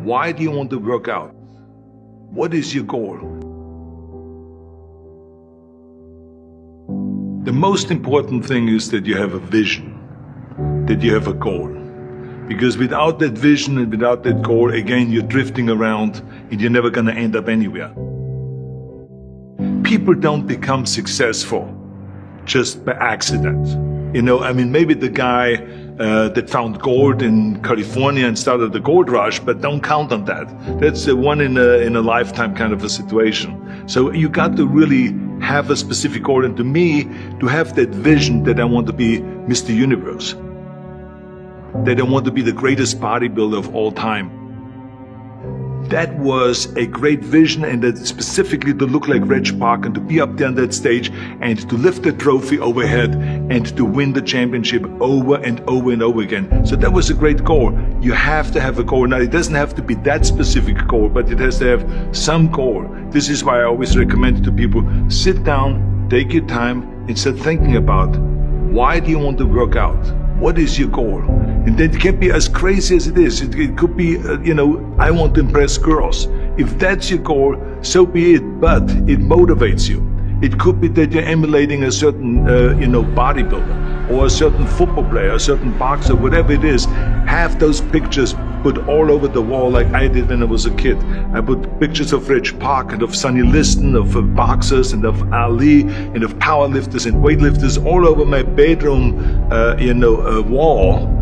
Why do you want to work out? What is your goal? The most important thing is that you have a vision, that you have a goal. Because without that vision and without that goal, again, you're drifting around and you're never going to end up anywhere. People don't become successful just by accident. Maybe the guy that found gold in California and started the gold rush, but don't count on that. That's a one in a lifetime kind of a situation. So you got to really have a specific goal. And to me, to have that vision that I want to be Mr. Universe, that I want to be the greatest bodybuilder of all time. That was a great vision, and that specifically to look like Reg Park and to be up there on that stage and to lift the trophy overhead and to win the championship over and over and over again. So that was a great goal. You have to have a goal. Now, it doesn't have to be that specific goal, but it has to have some goal. This is why I always recommend to people, sit down, take your time, and start thinking about, why do you want to work out? What is your goal? And then it can be as crazy as it is. It could be, I want to impress girls. If that's your goal, so be it, but it motivates you. It could be that you're emulating a certain, bodybuilder or a certain football player, a certain boxer, whatever it is. Have those pictures put all over the wall like I did when I was a kid. I put pictures of Reg Park and of Sonny Liston, of boxers and of Ali and of powerlifters and weightlifters all over my bedroom, wall.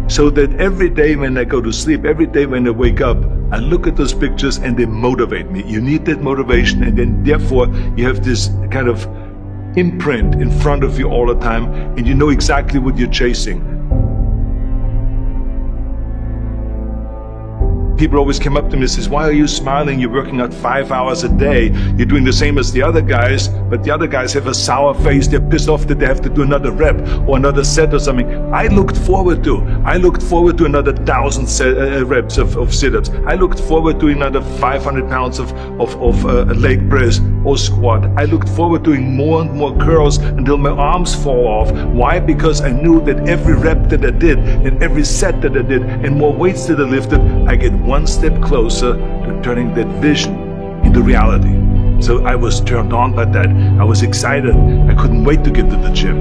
So that every day when I go to sleep, every day when I wake up, I look at those pictures and they motivate me. You need that motivation, and then therefore you have this kind of imprint in front of you all the time, and you know exactly what you're chasing. People always come up to me and says, why are you smiling? You're working out 5 hours a day. You're doing the same as the other guys, but the other guys have a sour face. They're pissed off that they have to do another rep or another set or something. I looked forward to another 1,000 reps of sit-ups. I looked forward to another 500 pounds of leg press or squat. I looked forward to doing more and more curls until my arms fall off. Why? Because I knew that every rep that I did and every set that I did and more weights that I lifted, I get one step closer to turning that vision into reality. So I was turned on by that. I was excited. I couldn't wait to get to the gym.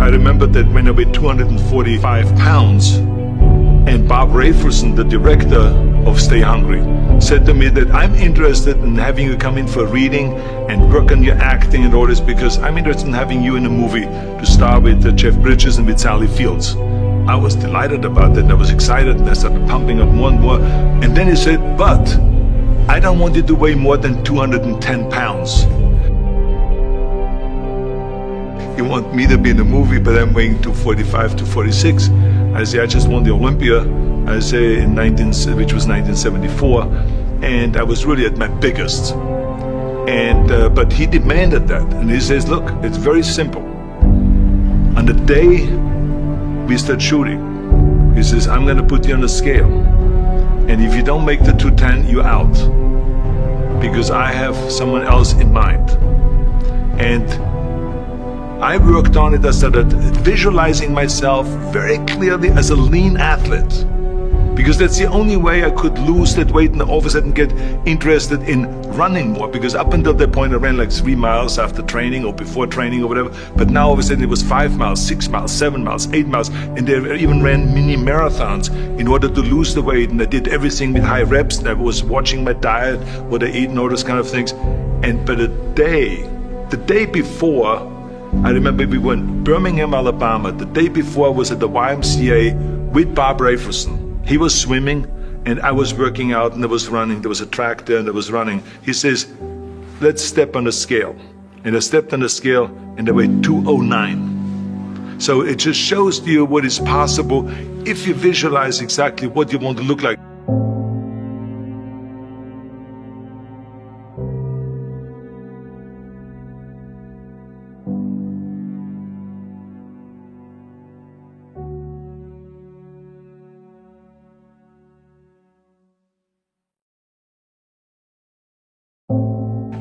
I remember that when I weighed 245 pounds, and Bob Rafelson, the director of Stay Hungry, said to me that I'm interested in having you come in for a reading and work on your acting and all this, because I'm interested in having you in a movie to star with Jeff Bridges and with Sally Fields. I was delighted about that, and I was excited, and I started pumping up more and more. And then he said, but I don't want you to weigh more than 210 pounds. You want me to be in the movie, but I'm weighing 245, 246. I say, I just won the Olympia, I say, which was 1974, and I was really at my biggest. And but he demanded that, and he says, look, it's very simple. On the day we start shooting, he says, I'm gonna put you on a scale, and if you don't make the 210, you're out, because I have someone else in mind. And I worked on it. I started visualizing myself very clearly as a lean athlete, because that's the only way I could lose that weight and all of a sudden get interested in running more, because up until that point I ran like 3 miles after training or before training or whatever, but now all of a sudden it was 5 miles, 6 miles, 7 miles, 8 miles, and they even ran mini marathons in order to lose the weight, and I did everything with high reps, and I was watching my diet, what I eat and all those kind of things. And but the day before, I remember we were in Birmingham, Alabama. The day before I was at the YMCA with Bob Rafelson. He was swimming and I was working out, and I was running. There was a track there and I was running. He says, let's step on the scale. And I stepped on the scale and I weighed 209. So it just shows to you what is possible if you visualize exactly what you want to look like.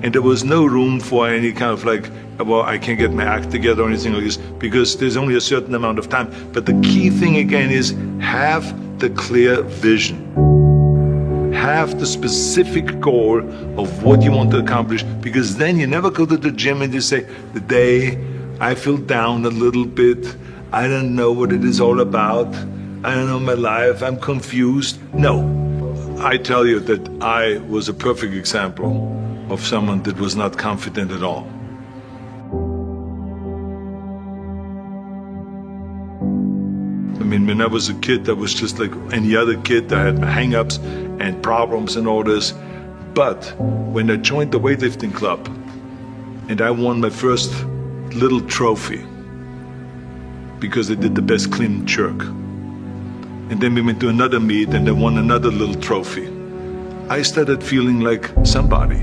And there was no room for any kind of like, well, I can't get my act together or anything like this, because there's only a certain amount of time. But the key thing again is have the clear vision. Have the specific goal of what you want to accomplish, because then you never go to the gym and you say, the day I feel down a little bit, I don't know what it is all about, I don't know my life, I'm confused. No, I tell you that I was a perfect example of someone that was not confident at all. I mean, when I was a kid, I was just like any other kid. I had my hang-ups and problems and all this. But when I joined the weightlifting club and I won my first little trophy because I did the best clean jerk, and then we went to another meet and I won another little trophy, I started feeling like somebody.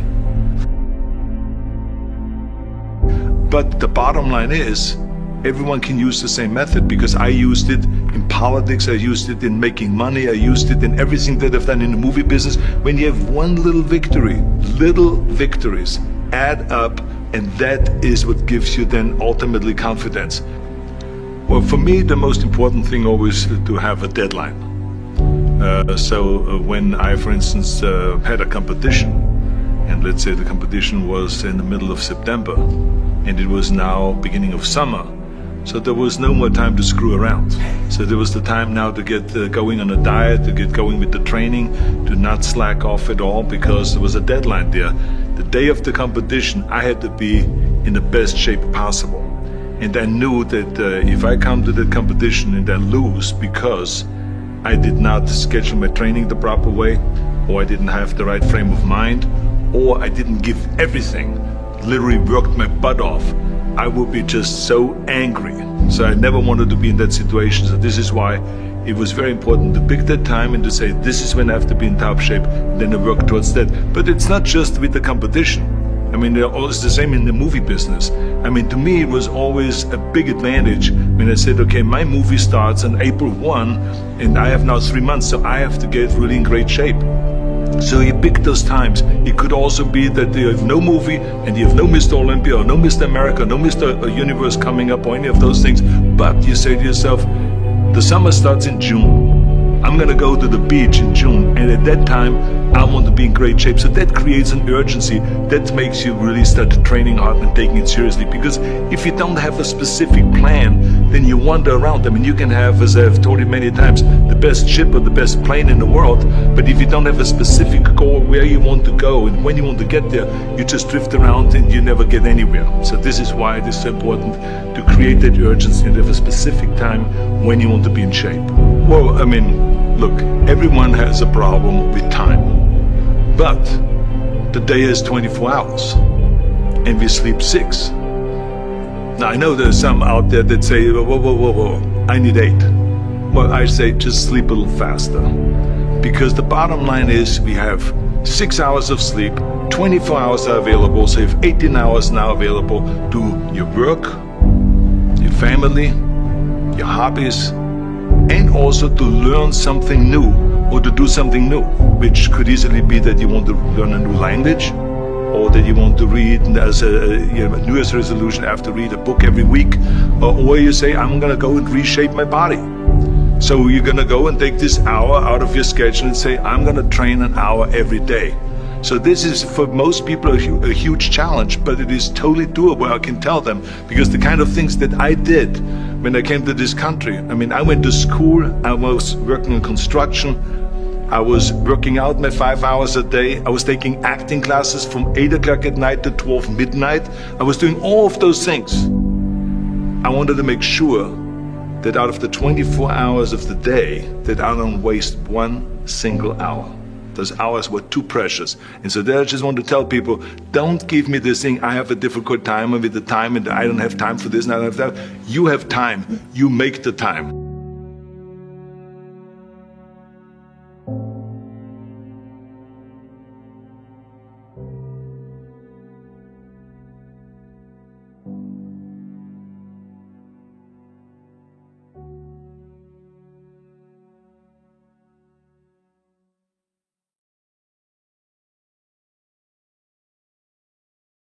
But the bottom line is, everyone can use the same method, because I used it in politics, I used it in making money, I used it in everything that I've done in the movie business. When you have one little victory, little victories add up, and that is what gives you then ultimately confidence. Well, for me, the most important thing always is to have a deadline. So when I, for instance, had a competition, and let's say the competition was in the middle of September, and it was now beginning of summer, so there was no more time to screw around. So there was the time now to get going on a diet, to get going with the training, to not slack off at all, because there was a deadline there. The day of the competition, I had to be in the best shape possible. And I knew that if I come to the competition and I lose because I did not schedule my training the proper way, or I didn't have the right frame of mind, or I didn't give everything, literally worked my butt off, I would be just so angry. So I never wanted to be in that situation. So this is why it was very important to pick that time and to say, this is when I have to be in top shape, then I work towards that. But it's not just with the competition. I mean, it's the same in the movie business. I mean, to me, it was always a big advantage when I said, okay, my movie starts on April 1, and I have now 3 months, so I have to get really in great shape. So you pick those times. It could also be that you have no movie and you have no Mr. Olympia or no Mr. America, no Mr. Universe coming up or any of those things. But you say to yourself, the summer starts in June. I'm gonna go to the beach in June, and at that time I want to be in great shape. So that creates an urgency that makes you really start training hard and taking it seriously. Because if you don't have a specific plan, then you wander around. I mean, you can have, as I've told you many times, the best ship or the best plane in the world, but if you don't have a specific goal where you want to go and when you want to get there, you just drift around and you never get anywhere. So this is why it is so important to create that urgency and have a specific time when you want to be in shape. Well, I mean, look, everyone has a problem with time, but the day is 24 hours and we sleep 6. Now, I know there's some out there that say, whoa, I need 8. Well, I say just sleep a little faster, because the bottom line is we have 6 hours of sleep, 24 hours are available, so you have 18 hours now available to your work, your family, your hobbies, and also to learn something new or to do something new, which could easily be that you want to learn a new language, or that you want to read as a New Year's resolution, I have to read a book every week, or you say, I'm gonna go and reshape my body. So you're gonna go and take this hour out of your schedule and say, I'm gonna train an hour every day. So this is for most people a huge challenge, but it is totally doable, I can tell them, because the kind of things that I did when I came to this country, I mean, I went to school, I was working in construction, I was working out my 5 hours a day, I was taking acting classes from 8 o'clock at night to 12 midnight, I was doing all of those things. I wanted to make sure that out of the 24 hours of the day, that I don't waste one single hour. Those hours were too precious. And so there I just want to tell people, don't give me this thing, I have a difficult time with the time and I don't have time for this and I don't have that. You have time, you make the time.